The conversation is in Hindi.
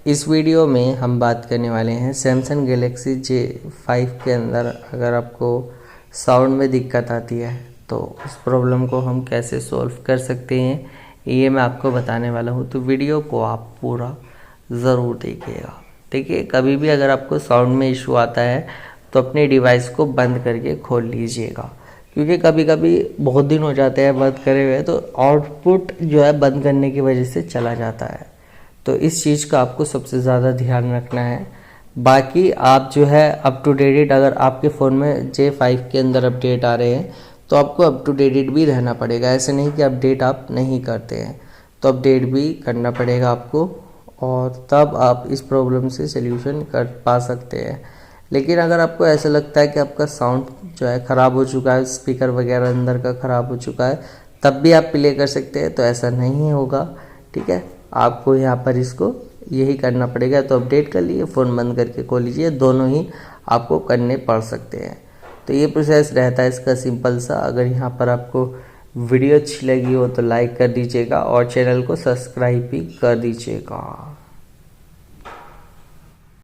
इस वीडियो में हम बात करने वाले हैं सैमसंग गैलेक्सी J5 के अंदर अगर आपको साउंड में दिक्कत आती है तो उस प्रॉब्लम को हम कैसे सॉल्व कर सकते हैं, ये मैं आपको बताने वाला हूँ। तो वीडियो को आप पूरा ज़रूर देखिएगा। देखिए, कभी भी अगर आपको साउंड में इशू आता है तो अपने डिवाइस को बंद करके खोल लीजिएगा, क्योंकि कभी कभी बहुत दिन हो जाते हैं बंद करे हुए तो आउटपुट जो है बंद करने की वजह से चला जाता है। तो इस चीज़ का आपको सबसे ज़्यादा ध्यान रखना है। बाकी आप जो है अप टू डेटेड, अगर आपके फ़ोन में J5 के अंदर अपडेट आ रहे हैं तो आपको अप टू डेटेड भी रहना पड़ेगा। ऐसे नहीं कि अपडेट आप नहीं करते हैं, तो अपडेट भी करना पड़ेगा आपको, और तब आप इस प्रॉब्लम से सल्यूशन कर पा सकते हैं। लेकिन अगर आपको ऐसा लगता है कि आपका साउंड जो है ख़राब हो चुका है, स्पीकर वगैरह अंदर का ख़राब हो चुका है, तब भी आप प्ले कर सकते हैं, तो ऐसा नहीं होगा। ठीक है, आपको यहाँ पर इसको यही करना पड़ेगा। तो अपडेट कर लीजिए, फ़ोन बंद करके खोल लीजिए, दोनों ही आपको करने पड़ सकते हैं। तो ये प्रोसेस रहता है इसका सिंपल सा। अगर यहाँ पर आपको वीडियो अच्छी लगी हो तो लाइक कर दीजिएगा और चैनल को सब्सक्राइब भी कर दीजिएगा।